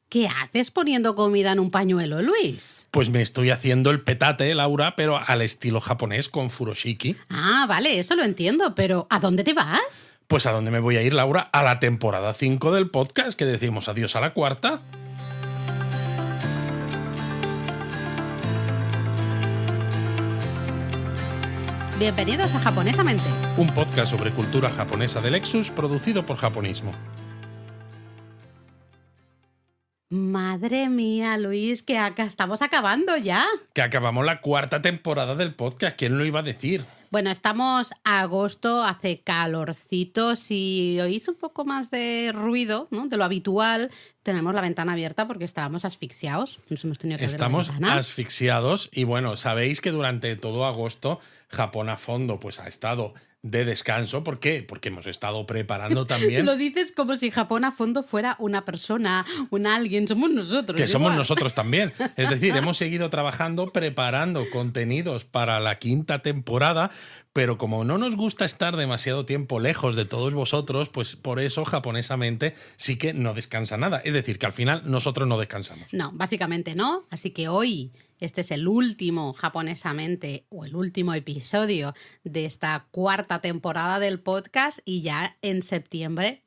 ¿Qué haces poniendo comida en un pañuelo, Luis? Pues me estoy haciendo el petate, Laura, pero al estilo japonés con furoshiki. Ah, vale, eso lo entiendo, pero ¿a dónde te vas? Pues ¿a dónde me voy a ir, Laura? A la temporada 5 del podcast, que decimos adiós a la cuarta. Bienvenidos a Japonesamente. Un podcast sobre cultura japonesa de Lexus, producido por Japonismo. Madre mía, Luis, que acá estamos acabando ya. Que acabamos la cuarta temporada del podcast, ¿quién lo iba a decir? Bueno, estamos a agosto, hace calorcito. Si oís un poco más de ruido, ¿no?, de lo habitual, tenemos la ventana abierta porque estábamos asfixiados. Nos hemos tenido que abrir la Estamos ventana. asfixiados y bueno, sabéis que durante todo agosto Japón a fondo pues ha estado de descanso. ¿Por qué? Porque hemos estado preparando también... Lo dices como si Japón a fondo fuera una persona, un alguien, somos nosotros. Que somos igual. nosotros también. Es decir, hemos seguido trabajando, preparando contenidos para la quinta temporada, pero como no nos gusta estar demasiado tiempo lejos de todos vosotros, pues por eso japonesamente sí que no descansa nada. Es decir, que al final nosotros no descansamos. No, básicamente no. Así que hoy este es el último japonesamente o el último episodio de esta cuarta temporada del podcast y ya en septiembre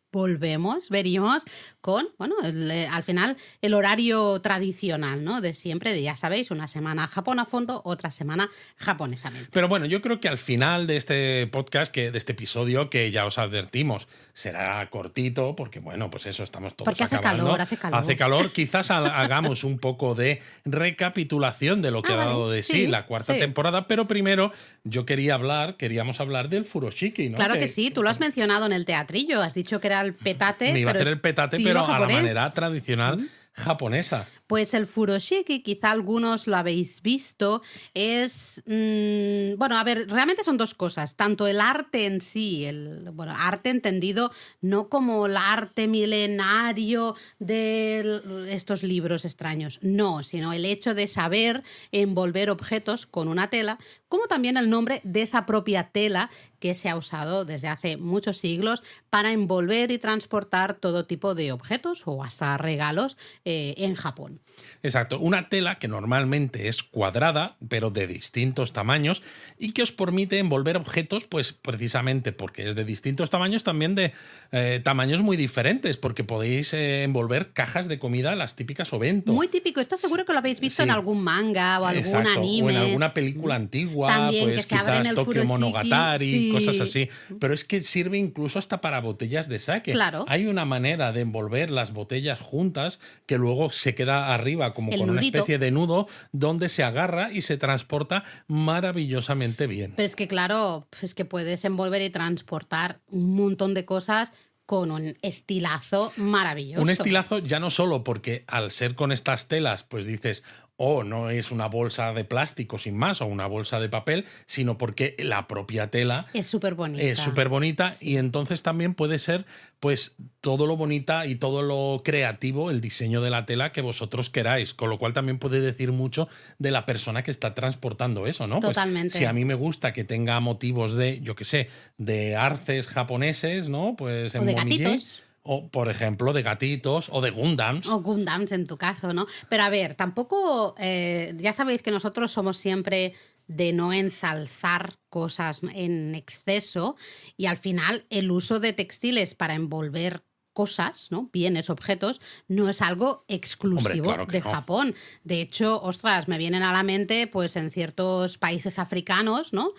veríamos con, bueno, al final el horario tradicional, ¿no?, de siempre, de ya sabéis, una semana Japón a fondo, otra semana japonesamente. Pero bueno, yo creo que al final de este podcast, de este episodio, que ya os advertimos, será cortito, porque bueno, pues eso, estamos todos porque acabando. Hace calor. Hace calor, quizás hagamos un poco de recapitulación de lo que ha dado de sí la cuarta temporada, pero primero queríamos hablar del furoshiki, ¿no? Claro que sí, tú lo has mencionado en el teatrillo, has dicho que era el petate. Me iba a hacer el petate, pero japonés. a la manera tradicional japonesa. Pues el furoshiki, quizá algunos lo habéis visto, es... bueno, a ver, realmente son dos cosas. Tanto el arte en sí, arte entendido no como el arte milenario de estos libros extraños, no, sino el hecho de saber envolver objetos con una tela, como también el nombre de esa propia tela que se ha usado desde hace muchos siglos para envolver y transportar todo tipo de objetos o hasta regalos en Japón. Exacto, una tela que normalmente es cuadrada, pero de distintos tamaños y que os permite envolver objetos, pues precisamente porque es de distintos tamaños, también de tamaños muy diferentes, porque podéis envolver cajas de comida, las típicas Obento. Muy típico, esto seguro que lo habéis visto en algún manga o algún anime. O en alguna película antigua, también, pues que se abren quizás el Tokyo furoshiki, Monogatari, cosas así. Pero es que sirve incluso hasta para botellas de sake. Claro. Hay una manera de envolver las botellas juntas que luego se queda arriba como con una especie de nudo donde se agarra y se transporta maravillosamente bien. Pero es que claro, es que puedes envolver y transportar un montón de cosas con un estilazo maravilloso. Un estilazo ya no solo porque al ser con estas telas, pues dices, no es una bolsa de plástico sin más o una bolsa de papel, sino porque la propia tela es súper bonita. Es súper bonita, sí. Y entonces también puede ser pues todo lo bonita y todo lo creativo, el diseño de la tela que vosotros queráis, con lo cual también puede decir mucho de la persona que está transportando eso, ¿no? Totalmente. Pues, si a mí me gusta que tenga motivos de, yo qué sé, de arces japoneses, ¿no? Pues en o de gatitos. O, por ejemplo, de gatitos o de Gundams. O Gundams en tu caso, ¿no? Pero a ver, tampoco... ya sabéis que nosotros somos siempre de no ensalzar cosas en exceso y al final el uso de textiles para envolver cosas, ¿no?, bienes, objetos, no es algo exclusivo de Japón. De hecho, ostras, me vienen a la mente, pues en ciertos países africanos, ¿no?,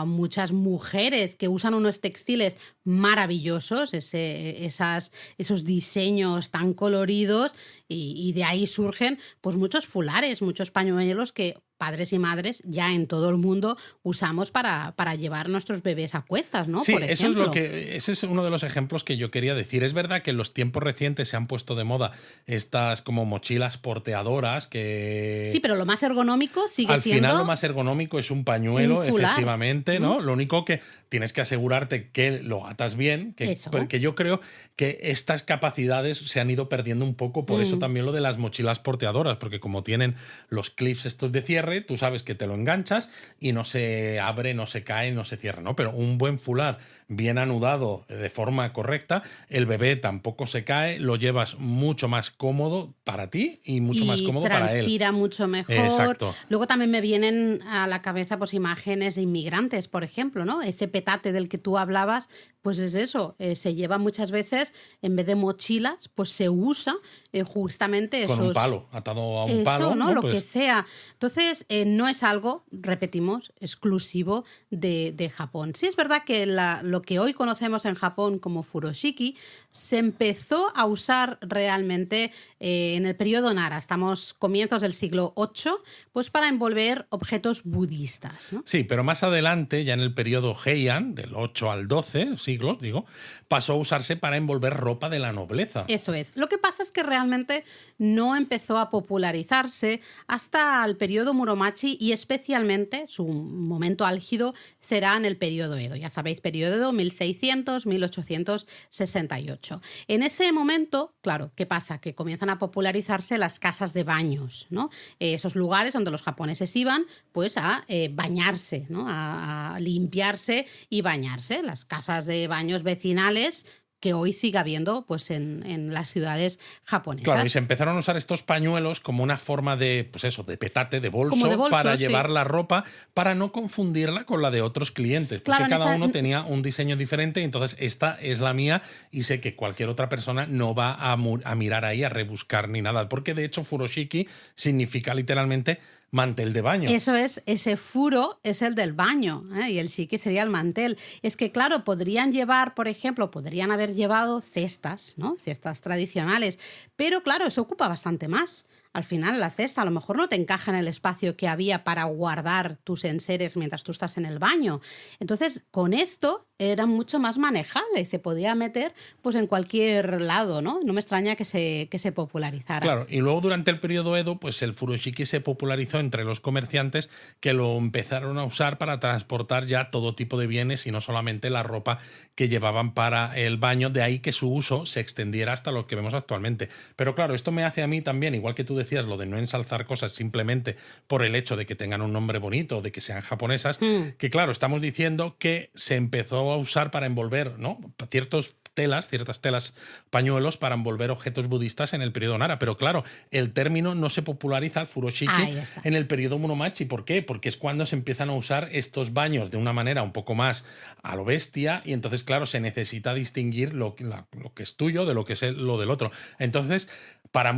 muchas mujeres que usan unos textiles maravillosos, esos diseños tan coloridos y de ahí surgen pues muchos fulares, muchos pañuelos que padres y madres ya en todo el mundo usamos para llevar nuestros bebés a cuestas, ¿no? Sí, por ejemplo. Ese es uno de los ejemplos que yo quería decir. Es verdad que en los tiempos recientes se han puesto de moda estas como mochilas porteadoras que... Sí, pero lo más ergonómico sigue al siendo... Al final lo más ergonómico es un pañuelo, efectivamente, ¿no? Lo único que tienes que asegurarte que lo atas bien, porque yo creo que estas capacidades se han ido perdiendo un poco, por eso también lo de las mochilas porteadoras, porque como tienen los clips estos de cierre, cierre, tú sabes que te lo enganchas y no se abre, no se cae, no se cierra, ¿no? Pero un buen fular bien anudado de forma correcta, el bebé tampoco se cae, lo llevas mucho más cómodo para ti y mucho más cómodo para él. Transpira mucho mejor. Exacto. Luego también me vienen a la cabeza pues imágenes de inmigrantes, por ejemplo, ¿no? Ese petate del que tú hablabas, pues es eso, se lleva muchas veces, en vez de mochilas, pues se usa justamente esos... Con un palo, atado a un Eso, palo. ¿no? Lo Pues que sea. Entonces, no es algo, repetimos, exclusivo de Japón. Sí es verdad que lo que hoy conocemos en Japón como furoshiki se empezó a usar realmente en el periodo Nara, estamos comienzos del siglo VIII, pues para envolver objetos budistas, ¿no? sí, pero más adelante, ya en el periodo Heian, del 8 al 12 siglos, digo, pasó a usarse para envolver ropa de la nobleza. Eso es. Lo que pasa es que realmente no empezó a popularizarse hasta el periodo Muromachi y especialmente su momento álgido será en el periodo Edo. Ya sabéis, periodo Edo 1600-1868. En ese momento, claro, ¿qué pasa? Que comienzan a popularizarse las casas de baños, ¿no? Esos lugares donde los japoneses iban pues a bañarse, ¿no? A limpiarse y bañarse. Las casas de baños vecinales que hoy sigue habiendo pues en las ciudades japonesas. Claro, y se empezaron a usar estos pañuelos como una forma de, pues eso, de petate, de bolso, Como de bolso, para sí. llevar la ropa, para no confundirla con la de otros clientes. Porque Claro, cada uno tenía un diseño diferente, y entonces esta es la mía y sé que cualquier otra persona no va a mirar ahí, a rebuscar ni nada. Porque de hecho furoshiki significa literalmente mantel de baño. Eso es, ese furo es el del baño, y el shiki sería el mantel. Es que, claro, podrían llevar, por ejemplo, podrían haber llevado cestas, ¿no? Cestas tradicionales, pero claro, eso ocupa bastante más. Al final, la cesta a lo mejor no te encaja en el espacio que había para guardar tus enseres mientras tú estás en el baño. Entonces, con esto era mucho más manejable y se podía meter pues en cualquier lado, ¿no? No me extraña que se popularizara. Claro, y luego durante el periodo Edo, pues el furoshiki se popularizó entre los comerciantes que lo empezaron a usar para transportar ya todo tipo de bienes y no solamente la ropa que llevaban para el baño, de ahí que su uso se extendiera hasta lo que vemos actualmente. Pero claro, esto me hace a mí también, igual que tú decías, lo de no ensalzar cosas simplemente por el hecho de que tengan un nombre bonito o de que sean japonesas, que claro, estamos diciendo que se empezó a usar para envolver, ¿no?, ciertas telas, pañuelos para envolver objetos budistas en el periodo Nara. Pero claro, el término no se populariza, el furoshiki, en el periodo Muromachi. ¿Por qué? Porque es cuando se empiezan a usar estos baños de una manera un poco más a lo bestia y entonces, claro, se necesita distinguir lo que es tuyo de lo que es lo del otro. Entonces,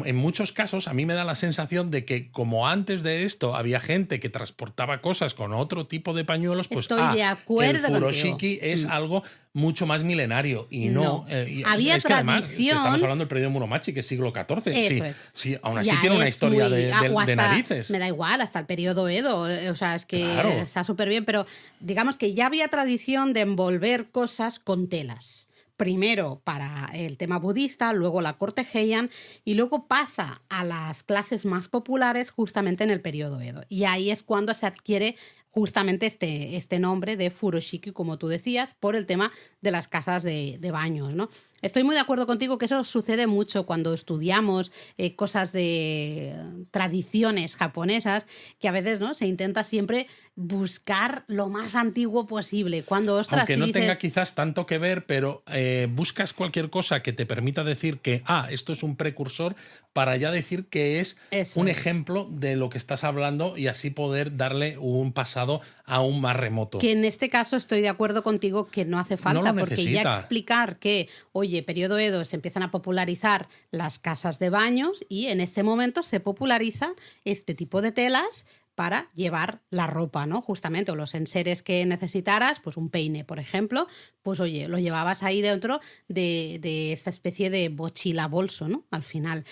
en muchos casos a mí me da la sensación de que como antes de esto había gente que transportaba cosas con otro tipo de pañuelos, pues estoy de acuerdo el furoshiki es algo mucho más milenario y no. Había es que además tradición. estamos hablando del periodo Muromachi, que es siglo XIV. Eso es. Sí, aún así Ya tiene una es historia muy- de narices. Me da igual, hasta el periodo Edo. O sea, es que Claro. está súper bien, pero digamos que ya había tradición de envolver cosas con telas. Primero para el tema budista, luego la corte Heian y luego pasa a las clases más populares justamente en el periodo Edo. Y ahí es cuando se adquiere justamente este nombre de furoshiki, como tú decías, por el tema de las casas de baños, ¿no? Estoy muy de acuerdo contigo que eso sucede mucho cuando estudiamos cosas de tradiciones japonesas, que a veces, ¿no?, se intenta siempre buscar lo más antiguo posible. Cuando, ostras, Aunque si no dices, tenga quizás tanto que ver, pero buscas cualquier cosa que te permita decir que, esto es un precursor, para ya decir que es Eso un es. ejemplo de lo que estás hablando y así poder darle un pasado aún más remoto. que en este caso estoy de acuerdo contigo que no hace falta, lo porque ya necesita. explicar que, oye, periodo Edo se empiezan a popularizar las casas de baños y en este momento se populariza este tipo de telas para llevar la ropa, ¿no? Justamente, o los enseres que necesitaras, pues un peine, por ejemplo, pues oye, lo llevabas ahí dentro de esta especie de mochila bolso, ¿no? Al final.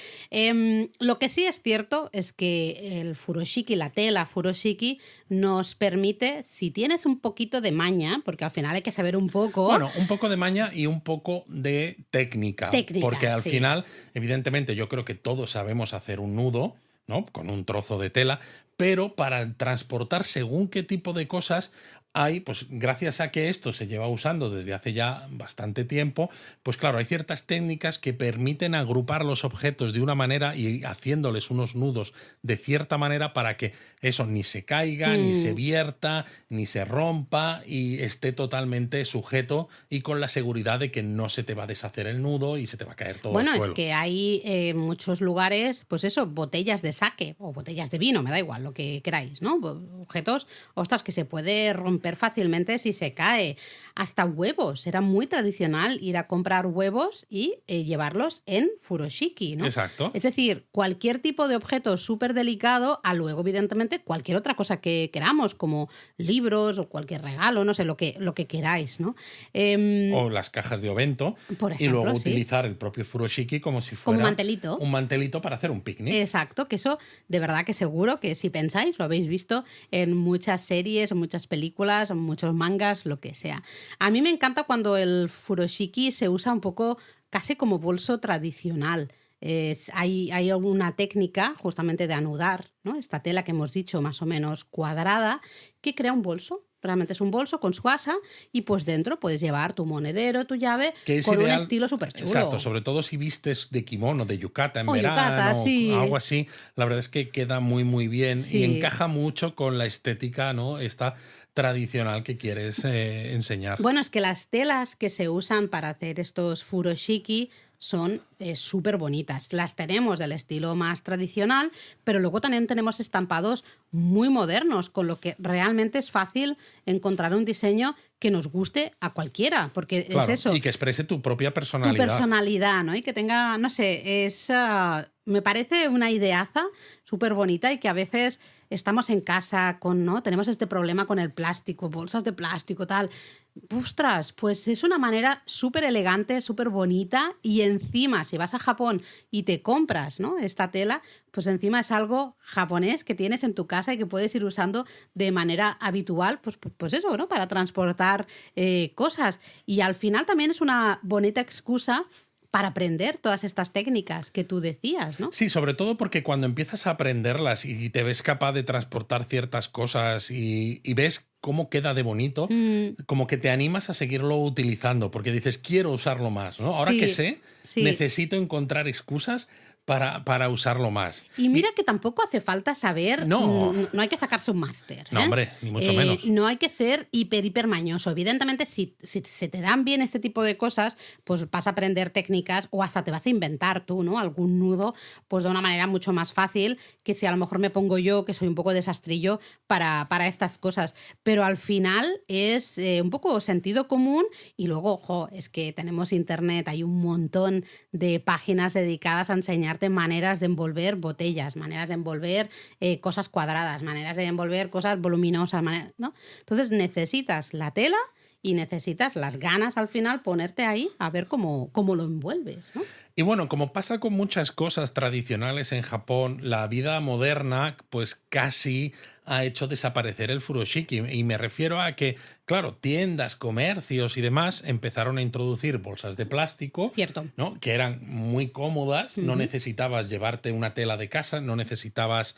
Lo que sí es cierto es que el furoshiki, la tela furoshiki, nos permite, si tienes un poquito de maña, porque al final hay que saber un poco... Bueno, un poco de maña y un poco de técnica. Porque al sí. final, evidentemente, yo creo que todos sabemos hacer un nudo, ¿no?, con un trozo de tela, pero para transportar según qué tipo de cosas hay, pues gracias a que esto se lleva usando desde hace ya bastante tiempo, pues claro, hay ciertas técnicas que permiten agrupar los objetos de una manera y haciéndoles unos nudos de cierta manera para que eso ni se caiga, ni se vierta, ni se rompa y esté totalmente sujeto y con la seguridad de que no se te va a deshacer el nudo y se te va a caer todo al Bueno, es suelo. que hay en muchos lugares, pues eso, botellas de sake o botellas de vino, me da igual, lo que queráis, ¿no? Objetos, ostras, que se puede romper fácilmente si se cae. Hasta huevos. Era muy tradicional ir a comprar huevos y llevarlos en furoshiki, ¿no? Exacto. Es decir, cualquier tipo de objeto súper delicado, a luego, evidentemente, cualquier otra cosa que queramos, como libros o cualquier regalo, no sé, lo que queráis, ¿no? O las cajas de Ovento, Por y luego ejemplo, sí. utilizar el propio furoshiki como si Como un fuera mantelito. un mantelito para hacer un picnic. Exacto, que eso de verdad que seguro que si pensáis lo habéis visto en muchas series, en muchas películas, en muchos mangas, lo que sea. A mí me encanta cuando el furoshiki se usa un poco casi como bolso tradicional. Hay una técnica justamente de anudar, ¿no? Esta tela que hemos dicho más o menos cuadrada que crea un bolso. Realmente es un bolso con su asa y pues dentro puedes llevar tu monedero, tu llave, Que es con un ideal, estilo súper chulo. exacto, sobre todo si vistes de kimono, de yukata en O yukata, verano, sí. o algo así, la verdad es que queda muy muy bien y Sí. encaja mucho con la estética, ¿no? Esta tradicional que quieres enseñar. Bueno, es que las telas que se usan para hacer estos furoshiki son súper bonitas. Las tenemos del estilo más tradicional, pero luego también tenemos estampados muy modernos, con lo que realmente es fácil encontrar un diseño que nos guste a cualquiera, porque Claro, es eso, y que exprese tu propia tu personalidad. personalidad, ¿no? Y que tenga, no sé, me parece una ideaza súper bonita y que a veces estamos en casa con, ¿no? Tenemos este problema con el plástico, bolsas de plástico, tal. Ostras, pues es una manera súper elegante, súper bonita y encima si vas a Japón y te compras, ¿no? Esta tela, pues encima es algo japonés que tienes en tu casa y que puedes ir usando de manera habitual, pues eso, ¿no? Para transportar cosas. Y al final también es una bonita excusa para aprender todas estas técnicas que tú decías, ¿no? Sí, sobre todo porque cuando empiezas a aprenderlas y te ves capaz de transportar ciertas cosas y ves cómo queda de bonito, como que te animas a seguirlo utilizando, porque dices, quiero usarlo más, ¿no? Ahora que Sí, sé, sí. necesito encontrar excusas para usarlo más. Y mira que tampoco hace falta saber, No. No hay que sacarse un máster. No, hombre, ni mucho menos. No hay que ser hiper mañoso. Evidentemente, si se te dan bien este tipo de cosas, pues vas a aprender técnicas o hasta te vas a inventar tú, ¿no? Algún nudo, pues de una manera mucho más fácil que si a lo mejor me pongo yo, que soy un poco desastrillo, para estas cosas. Pero al final es un poco sentido común y luego, ojo, es que tenemos internet, hay un montón de páginas dedicadas a enseñarte maneras de envolver botellas, maneras de envolver cosas cuadradas, maneras de envolver cosas voluminosas, ¿no? Entonces necesitas la tela y necesitas las ganas al final ponerte ahí a ver cómo lo envuelves, ¿no? Y bueno, como pasa con muchas cosas tradicionales en Japón, la vida moderna pues casi ha hecho desaparecer el furoshiki. Y me refiero a que, claro, tiendas, comercios y demás empezaron a introducir bolsas de plástico, Cierto. ¿no? Que eran muy cómodas, no necesitabas llevarte una tela de casa, no necesitabas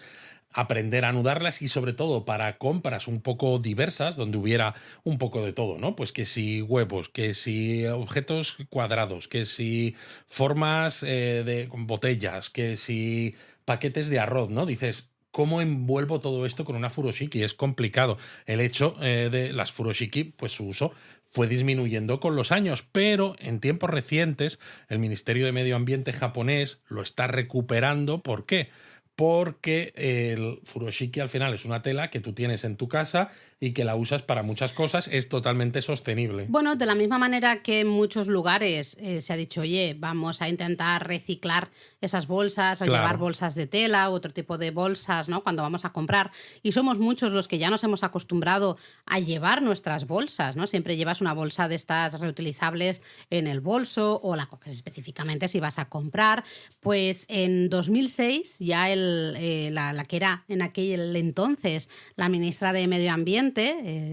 aprender a anudarlas y sobre todo para compras un poco diversas, donde hubiera un poco de todo, ¿no? Pues que si huevos, que si objetos cuadrados, que si formas de botellas, que si paquetes de arroz, ¿no? Dices, ¿cómo envuelvo todo esto con una furoshiki? Es complicado. El hecho de las furoshiki, pues su uso fue disminuyendo con los años, pero en tiempos recientes el Ministerio de Medio Ambiente japonés lo está recuperando. ¿Por qué? Porque el furoshiki al final es una tela que tú tienes en tu casa y que la usas para muchas cosas, es totalmente sostenible. Bueno, de la misma manera que en muchos lugares se ha dicho, oye, vamos a intentar reciclar esas bolsas o Claro. llevar bolsas de tela u otro tipo de bolsas, ¿no? Cuando vamos a comprar. Y somos muchos los que ya nos hemos acostumbrado a llevar nuestras bolsas, ¿no? Siempre llevas una bolsa de estas reutilizables en el bolso o la coges específicamente si vas a comprar. Pues en 2006 ya la que era en aquel entonces la ministra de Medio Ambiente,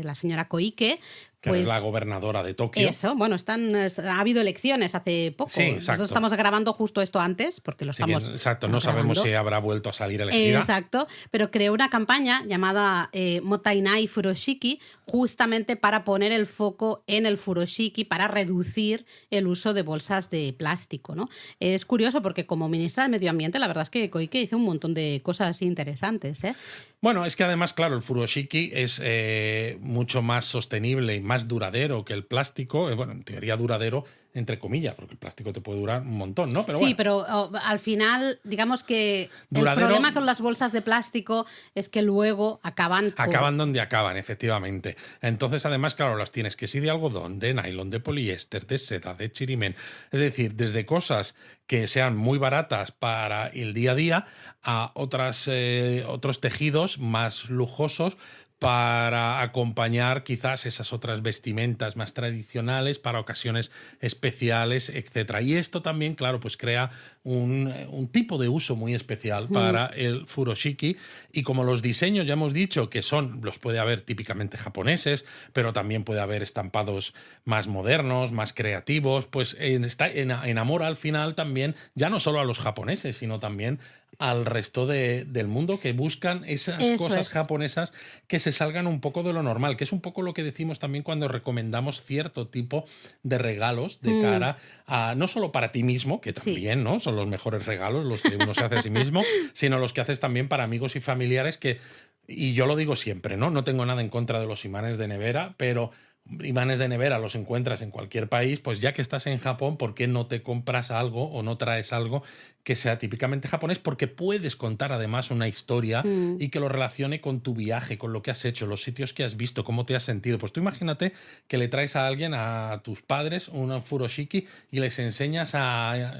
la señora Koike, que Pues es la gobernadora de Tokio. eso, bueno, ha habido elecciones hace poco. Sí, exacto. Nosotros estamos grabando justo esto antes, porque lo Así que, estamos exacto, no grabando. sabemos si habrá vuelto a salir elegida. Exacto, pero creó una campaña llamada Mottainai Furoshiki justamente para poner el foco en el furoshiki, para reducir el uso de bolsas de plástico, ¿no? Es curioso porque como ministra del Medio Ambiente, la verdad es que Koike hizo un montón de cosas así interesantes, ¿eh? Bueno, es que además, claro, el furoshiki es mucho más sostenible y más duradero que el plástico. Bueno, en teoría duradero, entre comillas, porque el plástico te puede durar un montón, ¿no? Pero sí, bueno. pero al final, digamos que Duradero, el problema con las bolsas de plástico es que luego acaban donde acaban, efectivamente. Entonces, además, claro, las tienes que sí de algodón, de nylon, de poliéster, de seda, de chirimén. Es decir, desde cosas que sean muy baratas para el día a día a otros tejidos más lujosos para acompañar quizás esas otras vestimentas más tradicionales para ocasiones especiales, etcétera. Y esto también, claro, pues crea un tipo de uso muy especial para el furoshiki. Y como los diseños ya hemos dicho que los puede haber típicamente japoneses, pero también puede haber estampados más modernos, más creativos, pues enamora al final también ya no solo a los japoneses, sino también al resto del mundo que buscan esas cosas japonesas que se salgan un poco de lo normal, que es un poco lo que decimos también cuando recomendamos cierto tipo de regalos de cara a, no solo para ti mismo, que también, ¿no? Son los mejores regalos los que uno se hace a sí mismo, sino los que haces también para amigos y familiares y yo lo digo siempre, ¿no? No tengo nada en contra de los imanes de nevera, pero imanes de nevera los encuentras en cualquier país, pues ya que estás en Japón, ¿por qué no te compras algo o no traes algo que sea típicamente japonés? Porque puedes contar además una historia y que lo relacione con tu viaje, con lo que has hecho, los sitios que has visto, cómo te has sentido. Pues tú imagínate que le traes a alguien, a tus padres, un furoshiki y les enseñas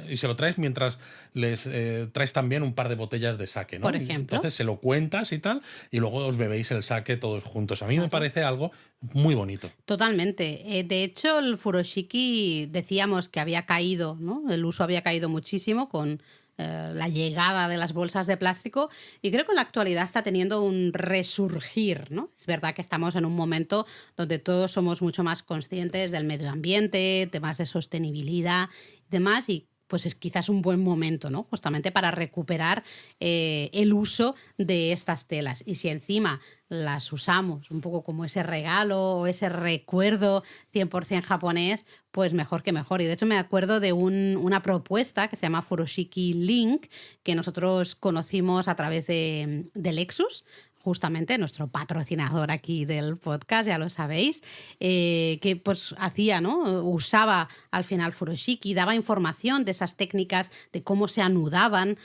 y se lo traes mientras les traes también un par de botellas de sake, ¿no? Por ejemplo. Entonces se lo cuentas y tal, y luego os bebéis el sake todos juntos. A mí me parece algo muy bonito. Totalmente. De hecho, el furoshiki decíamos que había caído, ¿no? El uso había caído muchísimo con la llegada de las bolsas de plástico y creo que en la actualidad está teniendo un resurgir, ¿no? Es verdad que estamos en un momento donde todos somos mucho más conscientes del medio ambiente, temas de sostenibilidad y demás, y pues es quizás un buen momento, ¿no? Justamente para recuperar el uso de estas telas. Y si encima las usamos un poco como ese regalo o ese recuerdo 100% japonés, pues mejor que mejor. Y de hecho me acuerdo de una propuesta que se llama Furoshiki Link, que nosotros conocimos a través de Lexus, justamente nuestro patrocinador aquí del podcast, ya lo sabéis, que pues hacía, ¿no? Usaba al final furoshiki, daba información de esas técnicas, de cómo se anudaban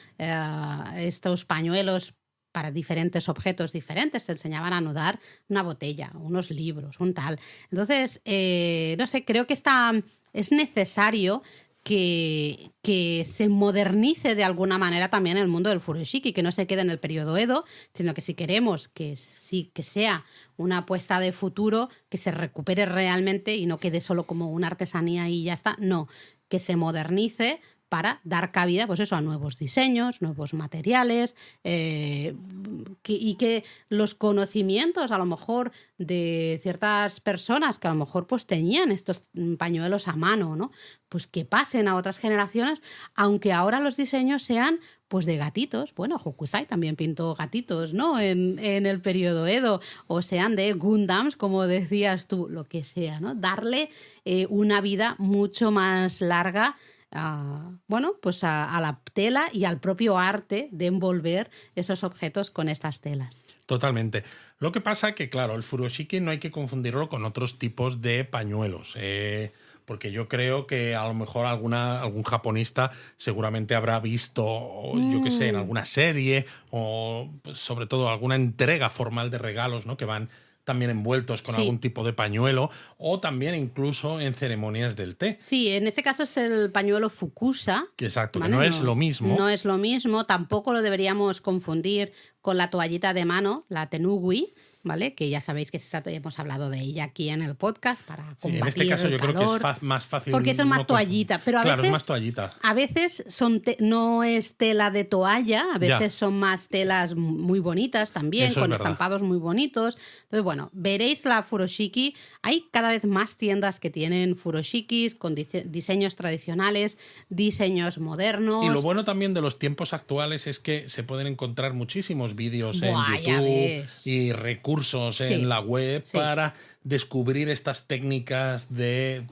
estos pañuelos para diferentes objetos diferentes, te enseñaban a anudar una botella, unos libros, un tal. Entonces, no sé, creo que es necesario que se modernice de alguna manera también el mundo del furoshiki, que no se quede en el periodo Edo, sino que si queremos que sea una apuesta de futuro, que se recupere realmente y no quede solo como una artesanía y ya está, no, que se modernice para dar cabida, pues eso, a nuevos diseños, nuevos materiales, y que los conocimientos a lo mejor de ciertas personas que a lo mejor pues tenían estos pañuelos a mano, ¿no? Pues que pasen a otras generaciones, aunque ahora los diseños sean pues de gatitos. Bueno, Hokusai también pintó gatitos, ¿no? En el periodo Edo, o sean de Gundams, como decías tú, lo que sea, ¿no? Darle una vida mucho más larga pues a la tela y al propio arte de envolver esos objetos con estas telas. Totalmente. Lo que pasa que, claro, el furoshiki no hay que confundirlo con otros tipos de pañuelos. Porque yo creo que a lo mejor algún japonista seguramente habrá visto, yo qué sé, en alguna serie o pues, sobre todo alguna entrega formal de regalos, ¿no? Que van también envueltos con algún tipo de pañuelo o también incluso en ceremonias del té. Sí, en ese caso es el pañuelo fukusa. Exacto, ¿vale? Que no es lo mismo. No es lo mismo, tampoco lo deberíamos confundir con la toallita de mano, la tenugui, ¿vale? Que ya sabéis que hemos hablado de ella aquí en el podcast para combatir en este caso el yo calor, creo que es más fácil. porque eso es más toallita, pero claro, es más toallita. a veces no es tela de toalla, a veces son más telas muy bonitas también, eso con es estampados muy bonitos. Entonces, bueno, veréis la furoshiki. Hay cada vez más tiendas que tienen furoshikis con diseños tradicionales, diseños modernos. Y lo bueno también de los tiempos actuales es que se pueden encontrar muchísimos vídeos en YouTube y recursos en la web para descubrir estas técnicas de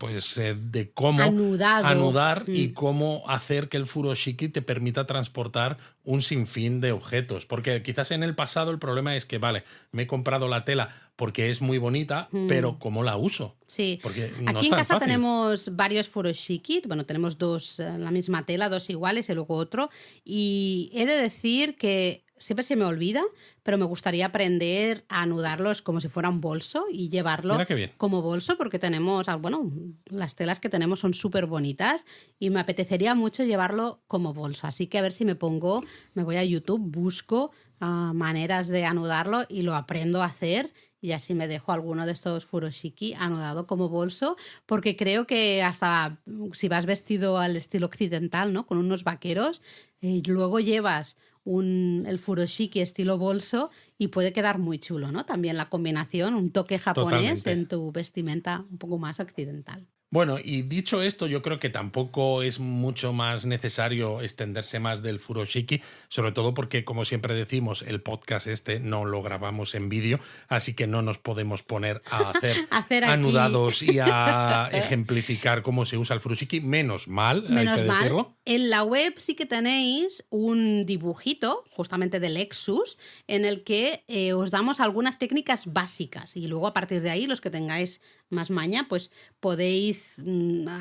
cómo anudar y cómo hacer que el furoshiki te permita transportar un sinfín de objetos. Porque quizás en el pasado el problema es que, vale, me he comprado la tela porque es muy bonita, pero ¿cómo la uso? Sí. Porque no aquí es en tan casa fácil. tenemos varios furoshiki. Bueno, tenemos dos, la misma tela, dos iguales y luego otro. Y he de decir que siempre se me olvida, pero me gustaría aprender a anudarlos como si fuera un bolso y llevarlo como bolso, porque tenemos, bueno, las telas que tenemos son súper bonitas y me apetecería mucho llevarlo como bolso. Así que a ver si me voy a YouTube, busco maneras de anudarlo y lo aprendo a hacer. Y así me dejo alguno de estos furoshiki anudado como bolso, porque creo que hasta si vas vestido al estilo occidental, ¿no? Con unos vaqueros, y luego llevas el furoshiki estilo bolso y puede quedar muy chulo, ¿no? También la combinación, un toque japonés en tu vestimenta un poco más occidental. Bueno, y dicho esto, yo creo que tampoco es mucho más necesario extenderse más del furoshiki, sobre todo porque, como siempre decimos, el podcast no lo grabamos en vídeo, así que no nos podemos poner a hacer anudados y a ejemplificar cómo se usa el furoshiki. Menos mal, hay que decirlo. En la web sí que tenéis un dibujito, justamente de Lexus, en el que os damos algunas técnicas básicas y luego a partir de ahí, los que tengáis más maña, pues podéis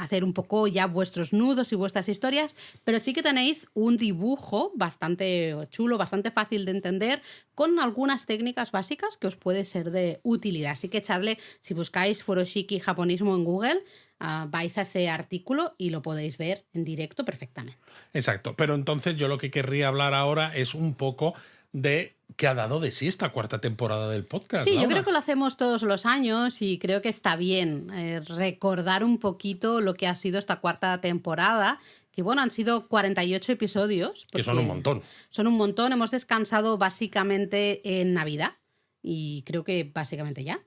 hacer un poco ya vuestros nudos y vuestras historias, pero sí que tenéis un dibujo bastante chulo, bastante fácil de entender, con algunas técnicas básicas que os puede ser de utilidad. Así que echadle, si buscáis furoshiki japonismo en Google, vais a ese artículo y lo podéis ver en directo perfectamente. Exacto, pero entonces yo lo que querría hablar ahora es un poco de qué ha dado de sí esta cuarta temporada del podcast. Sí, Laura. Yo creo que lo hacemos todos los años y creo que está bien recordar un poquito lo que ha sido esta cuarta temporada, que bueno, han sido 48 episodios. Que son un montón. Son un montón, hemos descansado básicamente en Navidad y creo que básicamente ya.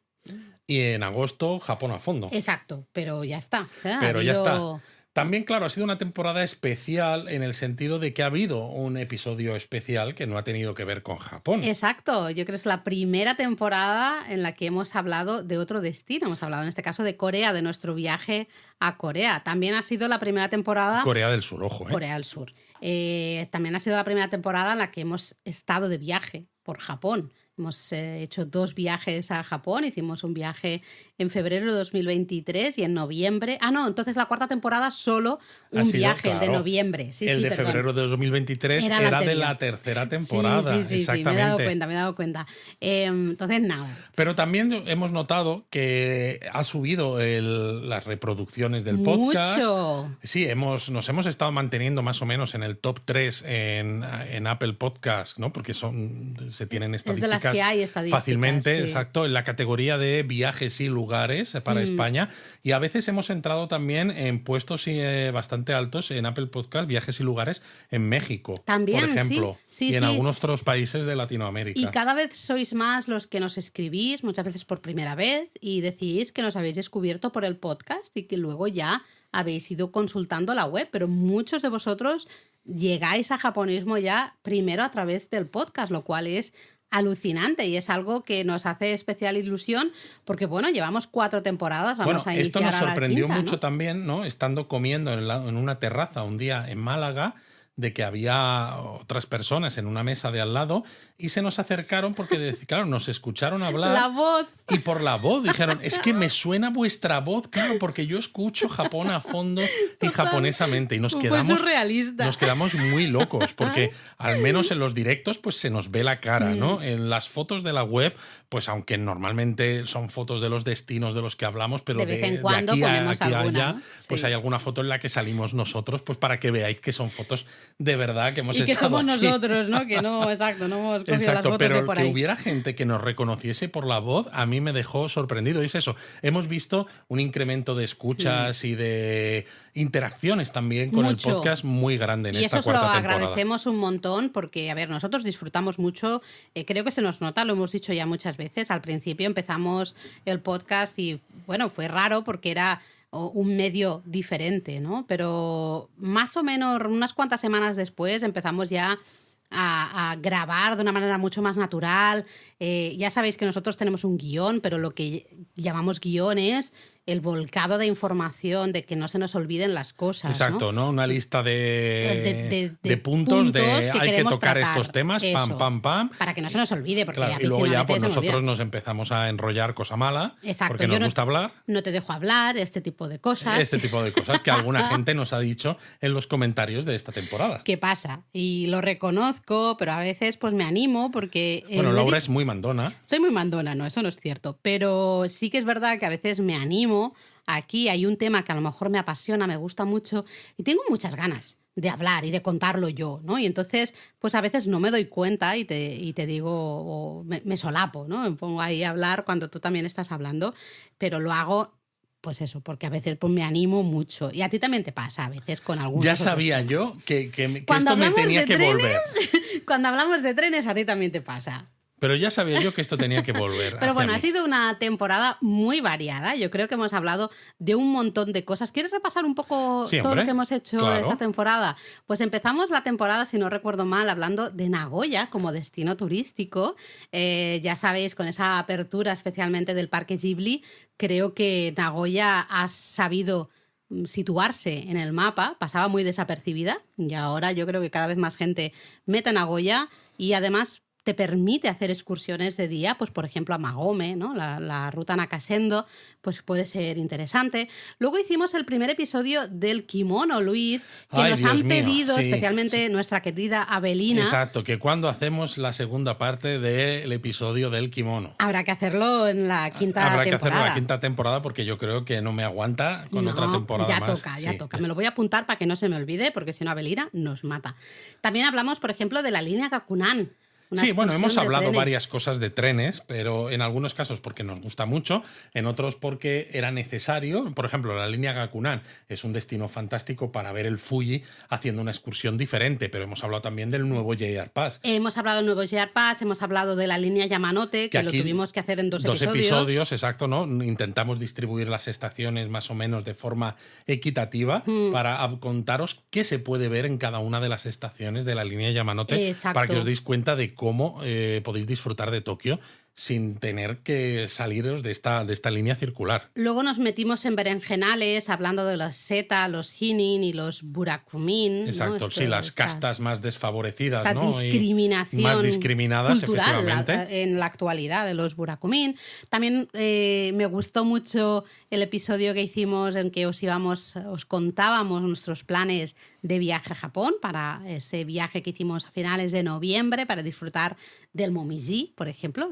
Y en agosto, Japón a fondo. Exacto, pero ya está. Pero ya está. También, claro, ha sido una temporada especial en el sentido de que ha habido un episodio especial que no ha tenido que ver con Japón. Exacto, yo creo que es la primera temporada en la que hemos hablado de otro destino. Hemos hablado en este caso de Corea, de nuestro viaje a Corea. También ha sido la primera temporada... Corea del Sur, ojo. Corea del Sur. También ha sido la primera temporada en la que hemos estado de viaje por Japón. Hemos hecho 2 viajes a Japón, hicimos un viaje en febrero de 2023 y en noviembre... entonces la cuarta temporada solo un viaje, claro, el de noviembre. El de febrero de 2023 era de la tercera temporada. Sí, exactamente. me he dado cuenta. Entonces, nada. Pero también hemos notado que ha subido las reproducciones del podcast. ¡Mucho! Sí, nos hemos estado manteniendo más o menos en el top 3 en Apple Podcast, ¿no? Porque se tienen estadísticas que hay fácilmente, sí. Exacto, en la categoría de viajes y lugares para España. Y a veces hemos entrado también en puestos bastante altos en Apple Podcast, viajes y lugares en México, también, por ejemplo, sí, y en algunos otros países de Latinoamérica. Y cada vez sois más los que nos escribís, muchas veces por primera vez, y decís que nos habéis descubierto por el podcast y que luego ya habéis ido consultando la web, pero muchos de vosotros llegáis a Japonismo ya primero a través del podcast, lo cual es alucinante y es algo que nos hace especial ilusión porque, bueno, llevamos 4 temporadas, vamos a iniciar esto nos sorprendió a la quinta, mucho, ¿no? También, ¿no? Estando comiendo en una terraza un día en Málaga, de que había otras personas en una mesa de al lado y se nos acercaron porque, claro, nos escucharon hablar. La voz. Y por la voz dijeron, es que me suena vuestra voz, claro, porque yo escucho Japón a fondo y japonesamente. Y nos quedamos, fue surrealista. Nos quedamos muy locos porque al menos en los directos pues se nos ve la cara, ¿no? En las fotos de la web, pues aunque normalmente son fotos de los destinos de los que hablamos, pero de vez en cuando aquí ponemos a alguna, allá, ¿no? pues sí. hay alguna foto en la que salimos nosotros, pues para que veáis que son fotos de verdad que hemos y que estado somos aquí. nosotros, ¿no? Que no, exacto, no hemos cogido las Exacto, fotos de pero por que ahí. hubiera gente que nos reconociese por la voz, a mí me dejó sorprendido. Y es eso, hemos visto un incremento de escuchas y de interacciones también con Mucho. el podcast muy grande en Y esta eso se lo cuarta temporada. agradecemos un montón porque, a ver, nosotros disfrutamos mucho, creo que se nos nota, lo hemos dicho ya muchas veces, al principio empezamos el podcast y, bueno, fue raro porque era un medio diferente, ¿no? Pero más o menos unas cuantas semanas después empezamos ya a grabar de una manera mucho más natural. Ya sabéis que nosotros tenemos un guión, pero lo que llamamos guión es el volcado de información, de que no se nos olviden las cosas. Exacto, ¿no? Una lista de puntos que hay que queremos tocar tratar. estos temas, Eso, pam. para que no se nos olvide, porque Claro, a mí y luego si no ya me pues se me nosotros olvida. nos empezamos a enrollar cosa mala, Exacto, porque yo nos no- gusta hablar. No te dejo hablar, este tipo de cosas. Este tipo de cosas que alguna gente nos ha dicho en los comentarios de esta temporada. ¿Qué pasa? Y lo reconozco, pero a veces pues me animo porque... Bueno, Laura es muy mandona. Soy muy mandona, no, eso no es cierto. Pero sí que es verdad que a veces me animo. Aquí hay un tema que a lo mejor me apasiona, me gusta mucho y tengo muchas ganas de hablar y de contarlo yo, ¿no? Y entonces, pues a veces no me doy cuenta y te digo, o me solapo, ¿no? Me pongo ahí a hablar cuando tú también estás hablando, pero lo hago, pues eso, porque a veces pues, me animo mucho. Y a ti también te pasa a veces con algunos Ya otros sabía temas. yo que Cuando esto me hablamos tenía de que trenes, volver. Cuando hablamos de trenes, a ti también te pasa. Pero ya sabía yo que esto tenía que volver. Pero bueno, hacia ha mí. sido una temporada muy variada. Yo creo que hemos hablado de un montón de cosas. ¿Quieres repasar un poco Sí, todo hombre, lo que hemos hecho claro. esta temporada? Pues empezamos la temporada, si no recuerdo mal, hablando de Nagoya como destino turístico. Ya sabéis, con esa apertura especialmente del Parque Ghibli, creo que Nagoya ha sabido situarse en el mapa, pasaba muy desapercibida y ahora yo creo que cada vez más gente mete Nagoya y además te permite hacer excursiones de día, pues por ejemplo a Magome, ¿no? La ruta Nakasendo, pues puede ser interesante. Luego hicimos el primer episodio del kimono, Luis, que Ay, nos Dios han mío, pedido, sí, especialmente nuestra querida Abelina. Exacto, que cuando hacemos la segunda parte del episodio del kimono. Habrá que hacerlo en la quinta Habrá temporada. que hacerlo en la quinta temporada porque yo creo que no me aguanta con otra temporada ya más. toca, ya Sí. toca. Me lo voy a apuntar para que no se me olvide, porque si no Abelina nos mata. También hablamos, por ejemplo, de la línea Gakunan. Sí, bueno, hemos excursión de hablado trenes. varias cosas de trenes, pero en algunos casos porque nos gusta mucho, en otros porque era necesario. Por ejemplo, la línea Gakunan es un destino fantástico para ver el Fuji haciendo una excursión diferente, pero hemos hablado también del nuevo JR Pass. Hemos hablado del nuevo JR Pass, hemos hablado de la línea Yamanote, que lo aquí tuvimos que hacer en dos episodios, exacto, ¿no? Intentamos distribuir las estaciones más o menos de forma equitativa para contaros qué se puede ver en cada una de las estaciones de la línea Yamanote Exacto. para que os deis cuenta de cómo podéis disfrutar de Tokio sin tener que saliros de esta línea circular. Luego nos metimos en berenjenales hablando de los Seta, los Hinin y los Burakumin. Exacto, ¿no? sí, las castas más desfavorecidas, esta ¿no? discriminación Y más discriminadas, cultural efectivamente. en la actualidad de los Burakumin. También me gustó mucho el episodio que hicimos en que os contábamos nuestros planes de viaje a Japón para ese viaje que hicimos a finales de noviembre para disfrutar del Momiji, por ejemplo.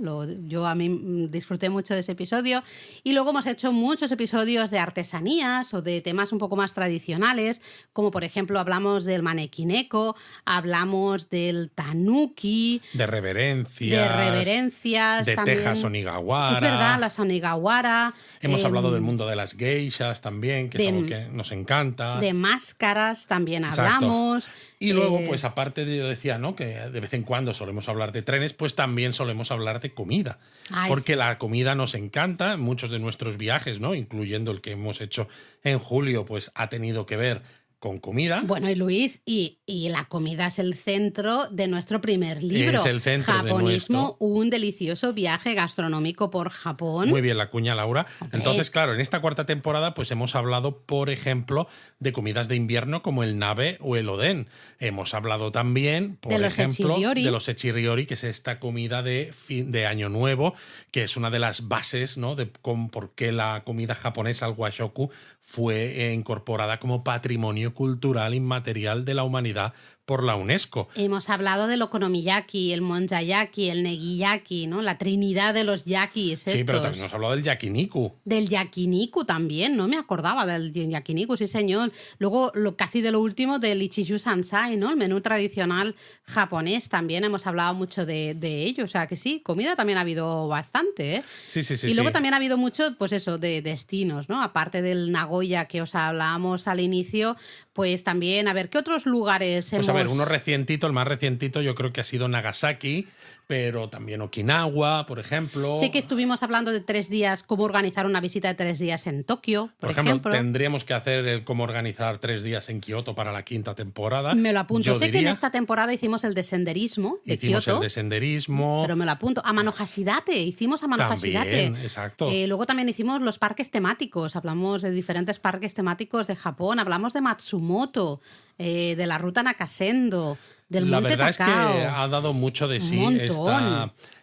Yo a mí disfruté mucho de ese episodio. Y luego hemos hecho muchos episodios de artesanías o de temas un poco más tradicionales, como por ejemplo hablamos del manekineko, hablamos del tanuki, De reverencias. De también. tejas onigawara. Es verdad, las onigawara. Hemos hablado del mundo de las geishas también, que es algo que nos encanta. De máscaras también Exacto. hablamos. Y luego, pues aparte yo decía, ¿no? Que de vez en cuando solemos hablar de trenes, pues también solemos hablar de comida. Porque la comida nos encanta, muchos de nuestros viajes, ¿no? Incluyendo el que hemos hecho en julio, pues ha tenido que ver con comida. Bueno, y Luis, y la comida es el centro de nuestro primer libro. Es el centro Japonismo, de nuestro. Un delicioso viaje gastronómico por Japón. Muy bien la cuña, Laura. Hombre. Entonces, claro, en esta cuarta temporada pues hemos hablado, por ejemplo, de comidas de invierno como el nabe o el oden. Hemos hablado también, por ejemplo, de los echiriori, que es esta comida de Año Nuevo, que es una de las bases, ¿no? de por qué la comida japonesa, el washoku, fue incorporada como patrimonio cultural inmaterial de la humanidad por la UNESCO. Hemos hablado del okonomiyaki, el monjayaki, el negiyaki, ¿no? La trinidad de los yakis estos. Sí, pero también hemos hablado del yakiniku. Del yakiniku también, no me acordaba del yakiniku, sí señor. Luego, casi de lo último, del ichiyu sansai, ¿no? El menú tradicional japonés, también hemos hablado mucho de ello. O sea que sí, comida también ha habido bastante, ¿eh? Sí. Y luego también ha habido mucho, pues eso, de destinos, ¿no? Aparte del Nagoya que os hablábamos al inicio, pues también, a ver, ¿qué otros lugares hemos...? Pues a ver, uno recientito, el más recientito yo creo que ha sido Nagasaki, pero también Okinawa, por ejemplo. Sí que estuvimos hablando de 3 días, cómo organizar una visita de 3 días en Tokio, por ejemplo. Tendríamos que hacer el cómo organizar 3 días en Kioto para la 5ª temporada. Me lo apunto. Yo sé diría, que en esta temporada hicimos el de senderismo de hicimos Kioto. el de senderismo. Pero me lo apunto. Amano Hashidate, hicimos Amano Hashidate. También, exacto. Luego también hicimos los parques temáticos. Hablamos de diferentes parques temáticos de Japón. Hablamos de Matsumoto, de la ruta Nakasendo, del La Monte verdad Takao. es que ha dado mucho de sí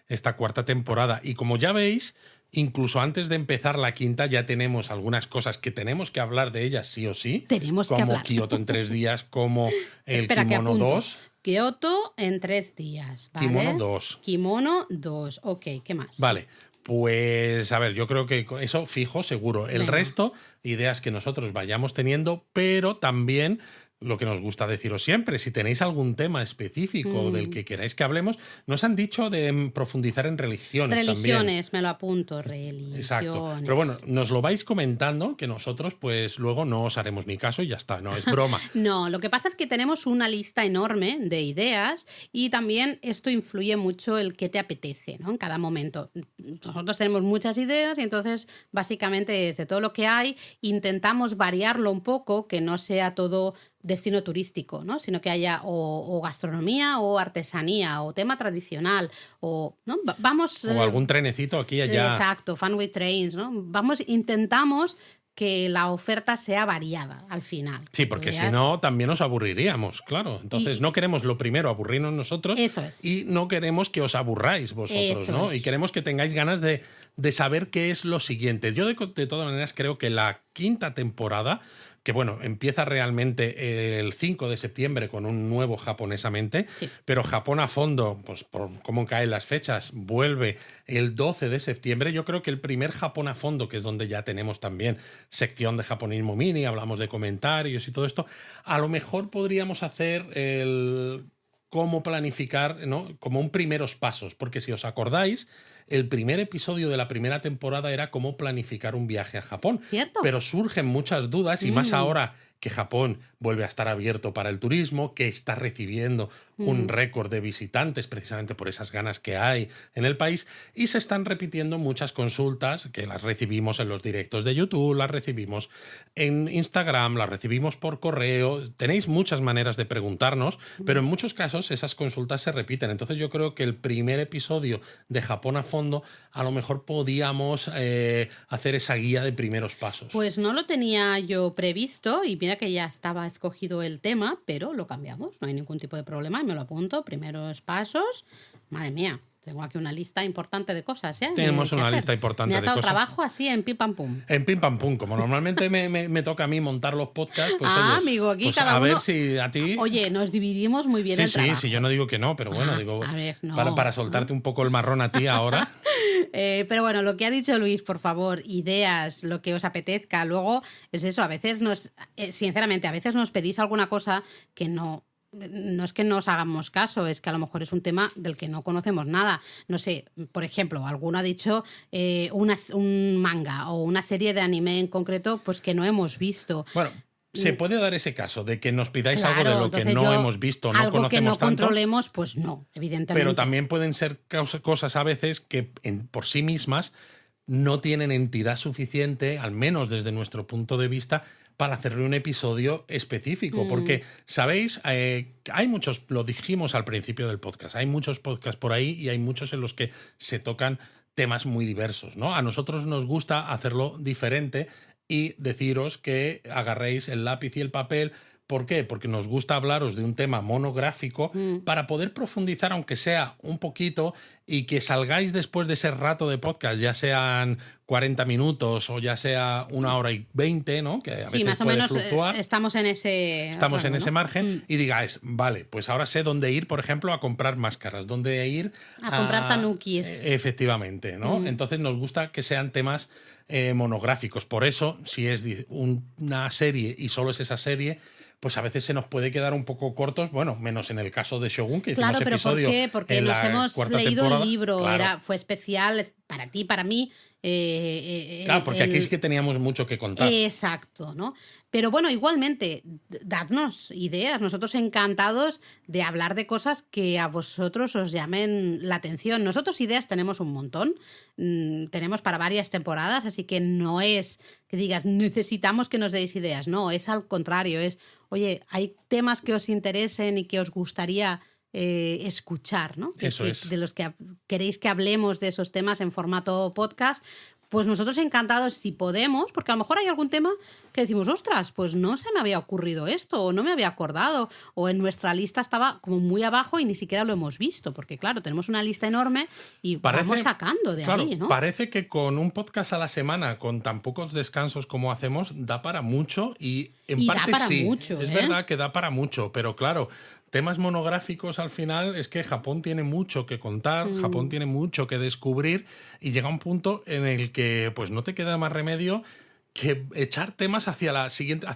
esta 4ª temporada. Y como ya veis, incluso antes de empezar la 5ª ya tenemos algunas cosas que tenemos que hablar de ellas sí o sí. Tenemos que como hablar. Kioto en 3 días, como el Espera, que Kimono apunto. 2. Kioto en 3 días, ¿vale? Kimono 2. Kimono 2. Ok, ¿qué más? Vale, pues a ver, yo creo que eso fijo, seguro. El Venga. resto, ideas que nosotros vayamos teniendo, pero también lo que nos gusta deciros siempre, si tenéis algún tema específico del que queráis que hablemos, nos han dicho de profundizar en religiones también. Religiones, me lo apunto, religiones. Exacto. Pero bueno, nos lo vais comentando, que nosotros pues luego no os haremos ni caso y ya está, no es broma. No, lo que pasa es que tenemos una lista enorme de ideas y también esto influye mucho el qué te apetece, ¿no? En cada momento. Nosotros tenemos muchas ideas y entonces básicamente de todo lo que hay intentamos variarlo un poco, que no sea todo destino turístico, ¿no? Sino que haya o gastronomía o artesanía o tema tradicional o ¿no? Vamos O algún trenecito aquí y allá. Exacto, Fun with Trains, ¿no? Intentamos que la oferta sea variada al final. Sí, porque si no también nos aburriríamos, claro. Entonces no queremos lo primero aburrirnos nosotros Eso es. y no queremos que os aburráis vosotros, Eso ¿no? es. Y queremos que tengáis ganas de saber qué es lo siguiente. Yo de todas maneras creo que la 5ª temporada, que bueno, empieza realmente el 5 de septiembre con un nuevo Japonesamente, Sí. pero Japón a fondo, pues por cómo caen las fechas, vuelve el 12 de septiembre. Yo creo que el primer Japón a fondo, que es donde ya tenemos también sección de japonismo mini, hablamos de comentarios y todo esto, a lo mejor podríamos hacer el cómo planificar, ¿no? Como un primeros pasos, porque si os acordáis, el primer episodio de la primera temporada era cómo planificar un viaje a Japón. ¿Cierto? Pero surgen muchas dudas y más ahora que Japón vuelve a estar abierto para el turismo, que está recibiendo un récord de visitantes precisamente por esas ganas que hay en el país, y se están repitiendo muchas consultas que las recibimos en los directos de YouTube, las recibimos en Instagram, las recibimos por correo. Tenéis muchas maneras de preguntarnos, pero en muchos casos esas consultas se repiten. Entonces yo creo que el primer episodio de Japón a fondo a lo mejor podíamos hacer esa guía de primeros pasos. Pues no lo tenía yo previsto y mira que ya estaba escogido el tema, pero lo cambiamos, no hay ningún tipo de problema y me lo apunto. Primeros pasos. Madre mía, tengo aquí una lista importante de cosas, ¿eh? Tenemos ¿Qué una hacer? lista importante Me has de dado cosas. trabajo así en pim pam pum. En pim pam pum, como normalmente me toca a mí montar los podcasts, pues oyes, Amigo, aquí pues cada a uno... ver si a ti... Oye, nos dividimos muy bien Sí, el trabajo. sí, yo no digo que no, pero bueno, digo, a ver, no, para soltarte un poco el marrón a ti ahora. Pero bueno, lo que ha dicho Luis, por favor, ideas, lo que os apetezca. Luego es eso, a veces sinceramente, a veces nos pedís alguna cosa que no es que no os hagamos caso, es que a lo mejor es un tema del que no conocemos nada. No sé, por ejemplo, alguno ha dicho un manga o una serie de anime en concreto, pues que no hemos visto. Bueno, se puede dar ese caso de que nos pidáis Claro, algo de lo que entonces no yo, hemos visto, no algo conocemos que no tanto. controlemos, pues no, evidentemente. Pero también pueden ser cosas a veces que por sí mismas no tienen entidad suficiente, al menos desde nuestro punto de vista, para hacerle un episodio específico. Porque, ¿sabéis? Hay muchos, lo dijimos al principio del podcast, hay muchos podcasts por ahí y hay muchos en los que se tocan temas muy diversos, ¿no? A nosotros nos gusta hacerlo diferente y deciros que agarréis el lápiz y el papel ¿Por qué? Porque nos gusta hablaros de un tema monográfico para poder profundizar, aunque sea un poquito, y que salgáis después de ese rato de podcast, ya sean 40 minutos o ya sea 1 hora y 20, ¿no? Que a veces más o puede menos fluctuar. estamos en ese Estamos en rango, ese ¿no? margen y digáis, vale, pues ahora sé dónde ir, por ejemplo, a comprar máscaras, dónde ir A comprar tanukis. Efectivamente, ¿no? Entonces nos gusta que sean temas monográficos. Por eso, si es una serie y solo es esa serie, pues a veces se nos puede quedar un poco cortos, bueno, menos en el caso de Shogun, que Claro, hicimos pero ¿por episodio qué? Porque en nos la hemos cuarta leído temporada. el libro, Claro. fue especial para ti, para mí. Claro, porque aquí es que teníamos mucho que contar. Exacto, ¿no? Pero bueno, igualmente, dadnos ideas. Nosotros encantados de hablar de cosas que a vosotros os llamen la atención. Nosotros ideas tenemos un montón, tenemos para varias temporadas, así que no es que digas necesitamos que nos deis ideas, no, es al contrario, es, oye, hay temas que os interesen y que os gustaría escuchar, ¿no? Eso es. De los que queréis que hablemos de esos temas en formato podcast. Pues nosotros encantados si podemos, porque a lo mejor hay algún tema que decimos, ostras, pues no se me había ocurrido esto, o no me había acordado, o en nuestra lista estaba como muy abajo y ni siquiera lo hemos visto, porque claro, tenemos una lista enorme y vamos sacando de ahí, ¿no? Parece que con un podcast a la semana, con tan pocos descansos como hacemos, da para mucho y en parte da para sí. mucho, es verdad que da para mucho, pero claro, temas monográficos al final es que Japón tiene mucho que contar, Japón tiene mucho que descubrir y llega un punto en el que pues no te queda más remedio que echar temas hacia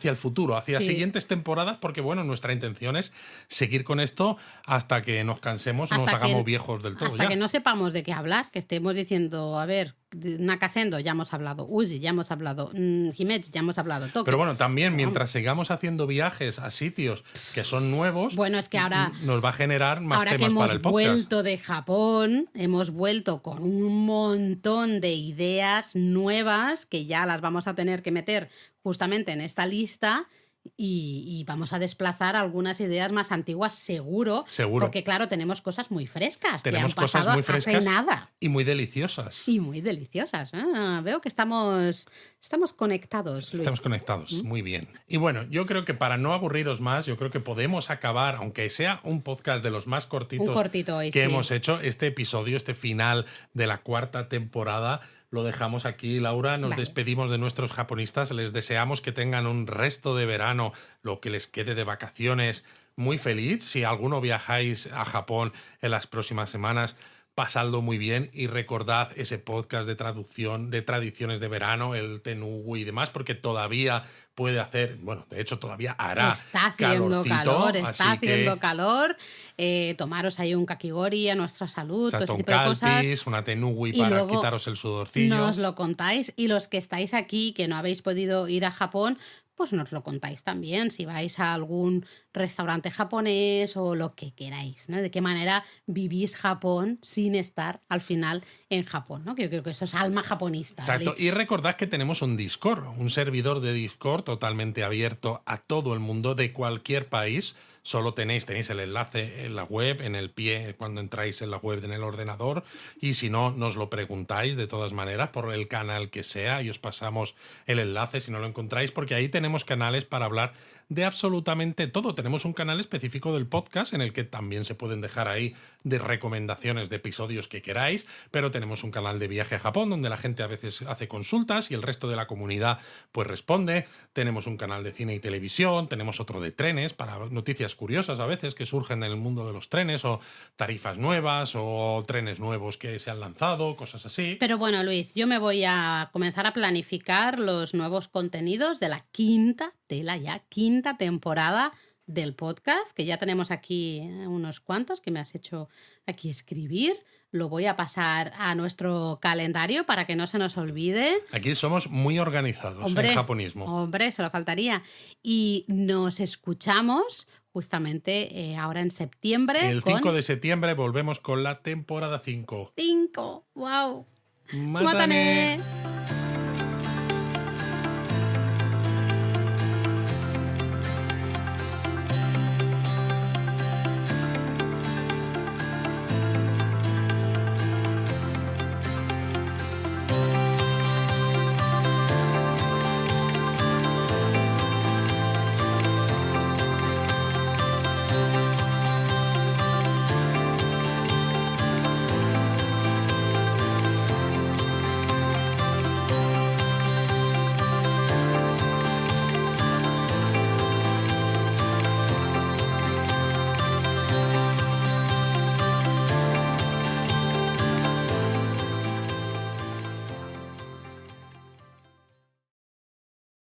el futuro, hacia siguientes temporadas, porque bueno, nuestra intención es seguir con esto hasta que nos cansemos o nos hagamos viejos del todo. Hasta que no sepamos de qué hablar, que estemos diciendo, a ver, Nakacendo ya hemos hablado, Uzi ya hemos hablado, Himeji ya hemos hablado, Tokio. Pero bueno, también mientras sigamos haciendo viajes a sitios que son nuevos, bueno, es que ahora nos va a generar más ahora temas que para el hemos podcast. vuelto de Japón, hemos vuelto con un montón de ideas nuevas que ya las vamos a tener que meter justamente en esta lista. Y vamos a desplazar algunas ideas más antiguas, seguro. Porque, claro, tenemos cosas muy frescas. Tenemos que han pasado cosas muy frescas hace nada. y muy deliciosas. Y muy deliciosas. Veo que estamos conectados, Luis. Estamos conectados, muy bien. Y bueno, yo creo que para no aburriros más, yo creo que podemos acabar, aunque sea un podcast de los más cortitos hoy, que hemos hecho, este episodio, este final de la cuarta temporada. Lo dejamos aquí, Laura. Nos despedimos de nuestros japonistas. Les deseamos que tengan un resto de verano, lo que les quede de vacaciones, muy feliz. Si alguno viajáis a Japón en las próximas semanas, pasadlo muy bien y recordad ese podcast de traducción de tradiciones de verano, el Tenugu y demás, porque todavía puede hacer, bueno, de hecho todavía hará está haciendo calorcito, calor. Tomaros ahí un kakigori a nuestra salud, todo este tipo un de cosas. calpis, una tenugui para quitaros el sudorcillo. Nos lo contáis y los que estáis aquí, que no habéis podido ir a Japón, pues nos lo contáis también, si vais a algún restaurante japonés o lo que queráis, ¿no? De qué manera vivís Japón sin estar al final en Japón, ¿no? Que yo creo que eso es alma japonista. Exacto, ¿vale? y recordad que tenemos un Discord, un servidor de Discord totalmente abierto a todo el mundo de cualquier país. Solo tenéis el enlace en la web, en el pie, cuando entráis en la web en el ordenador, y si no, nos lo preguntáis de todas maneras por el canal que sea y os pasamos el enlace si no lo encontráis, porque ahí tenemos canales para hablar de absolutamente todo. Tenemos un canal específico del podcast en el que también se pueden dejar ahí de recomendaciones de episodios que queráis, pero tenemos un canal de viaje a Japón donde la gente a veces hace consultas y el resto de la comunidad pues responde. Tenemos un canal de cine y televisión, tenemos otro de trenes para noticias curiosas a veces que surgen en el mundo de los trenes, o tarifas nuevas o trenes nuevos que se han lanzado, cosas así. Pero bueno, Luis, yo me voy a comenzar a planificar los nuevos contenidos de la quinta temporada del podcast, que ya tenemos aquí unos cuantos que me has hecho aquí escribir. Lo voy a pasar a nuestro calendario para que no se nos olvide. Aquí somos muy organizados en japonismo. Hombre, solo faltaría. Y nos escuchamos justamente ahora en septiembre. El 5 de septiembre volvemos con la temporada 5. 5, wow. ¡Mátane!